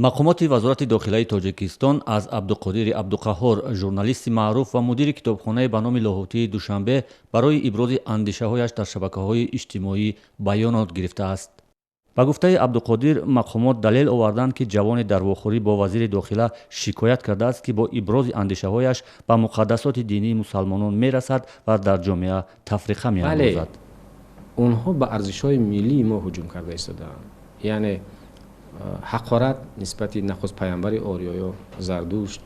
мақомоти вазорати дохилаи тоҷикистон аз абдуқодири абдуқаҳҳор, журналисти маъруф ва мудири китобхонае ба номи Лоҳотии Душанбе, барои ибрози андешаҳояш дар шабакаҳои иҷтимоӣ баёнот гирифтааст. ба гуфтаи Абдуқодир, мақомот далел оварданд, ки ҷавоне дар вохӯрӣ бо вазири дохила шикоят кардааст, ки бо ибрози андешаҳояш ба муқаддасоти динии мусалмонон мерасад ва дар ҷомеа тафриқа меандозад. онҳо ба арзишҳои миллии мо ҳуҷум карда истодаанд. яъне ҳақорат нисбати нахуст пайғамбари ориёё Зардушт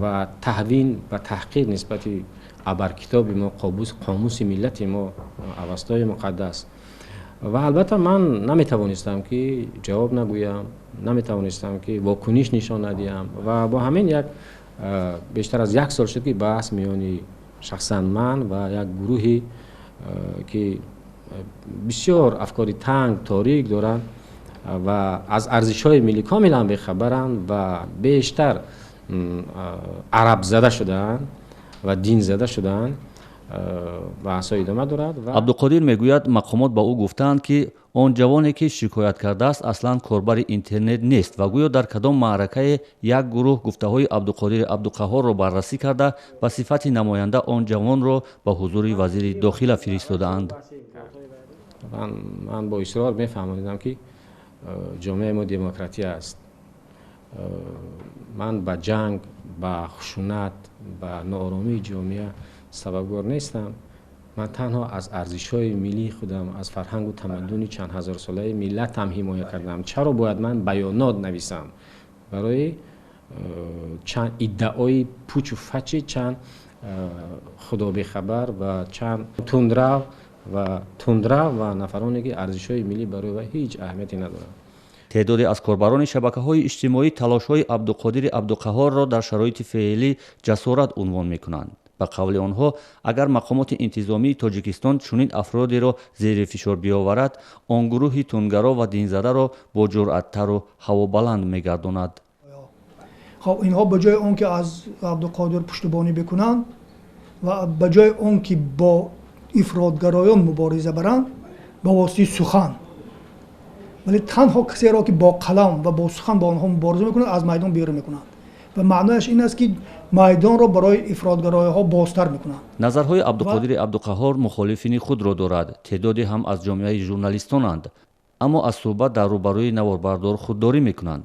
ва таҳвин ва таҳқир нисбати абаркитоби мо, қомуси миллати мо, авастои муқаддас. ва албатта ман наметавонистам ки ҷавоб нагӯям, наметавонистам ки вокуниш нишон надиҳам ва бо ҳамин як бештар аз як сол шуд ки баҳс миёни шахсан ман ва як гурӯҳи ки бисёр афкори танг торик доранд ва аз арзишҳои миллӣ комилан бехабаранд ва бештар арабзада шудаанд ва динзада шудаанд. баҳсҳо идома дорад. Абдуқодир мегӯяд, мақомот ба ӯ гуфтаанд, ки он ҷавоне ки шикоят кардааст аслан корбари интернет нест ва гӯё дар кадом маъракае як гурӯҳ гуфтаҳои Абдуқодири Абдуқаҳҳорро баррасӣ карда ба сифати намоянда он ҷавонро ба ҳузури вазири дохила фиристодаанд. ман бо исрор мефаҳмонидам ки ҷомеаи мо демократия аст. ман ба ҷанг, ба хушунат, ба нооромии ҷомеа сабабгор нестам. ман танҳо аз арзишҳои миллии худам, аз фарҳангу тамаддуни чанд ҳазорсолаи миллатам ҳимоя кардам. чаро бояд ман баёнот нависам барои чанд иддаои пучу фачи чанд худобехабар ва чанд тундрав ва нафароне ки арзишҳои миллӣ барои ва ҳеҷ аҳамияте надоранд. теъдоде аз корбарони шабакаҳои иҷтимоӣ талошҳои Абдуқодири Абдуқаҳҳорро дар шароити феълӣ ҷасорат унвон мекунанд. ба қавли онҳо, агар мақомоти интизомии Тоҷикистон чунин афродеро зери фишор биоварад, он гурӯҳи тунгаро ва динзадаро бо ҷуръаттару ҳавобаланд мегардонад. хоб инҳо ба ҷои он ки аз Абдуқодир пуштубонӣ бикунанд ва ба ҷои он ки бо ифродгароён мубориза баранд ба воситаи сухан, вале танҳо касеро ки бо қалам ва бо сухан ба онҳо мубориза мекунанд, аз майдон берун мекунанд ва маънояш ин аст ки майдонро барои ифродгароиҳо бозтар мекунанд. назарҳои Абдуқодири Абдуқаҳҳор мухолифини худро дорад. теъдоде ҳам аз ҷомеаи журналистонанд, аммо аз суҳбат дар рӯбарӯи наворбардор худдорӣ мекунанд.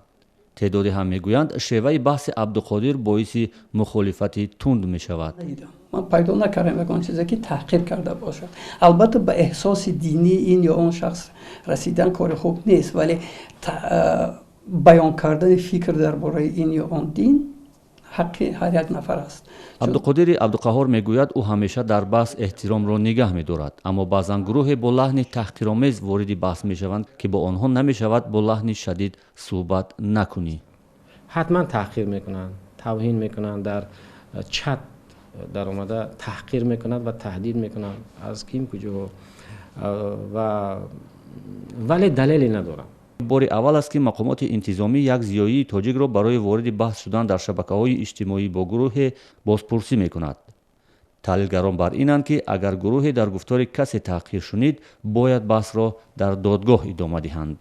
теъдоде ҳам мегӯянд, шеваи баҳси Абдуқодир боиси мухолифати тунд мешавад. من پیدا نکردم یکان چیزی که تحقیر کرده باشد. البته به احساس دینی این یا اون شخص رسیدن کار خوب نیست، ولی بیان کردن فکر درباره این یا اون دین حق هر یک نفر است. Абдуқодири Абдуқаҳҳор мегӯяд, ӯ ҳамеша дар баҳс эҳтиромро нигаҳ медорад, аммо баъзан гурӯҳе бо лаҳни таҳқиромез вориди баҳс мешаванд, ки бо онҳо намешавад бо лаҳни шадид суҳбат накунӣ. ҳатман таҳқир мекунанд, тавҳин мекунанд, дар чат дар омада таҳқир мекунад ва таҳдид мекунад аз ким куҷо ва вале далеле надорам. бори аввал аст ки мақомоти интизомӣ як зиёии тоҷикро барои вориди баҳс шудан дар шабакаҳои иҷтимоӣ бо гурӯҳе бозпурсӣ мекунад. таҳлилгарон бар инанд, ки агар гурӯҳе дар гуфтори касе таҳқир шунид, бояд баҳсро дар додгоҳ идома диҳанд.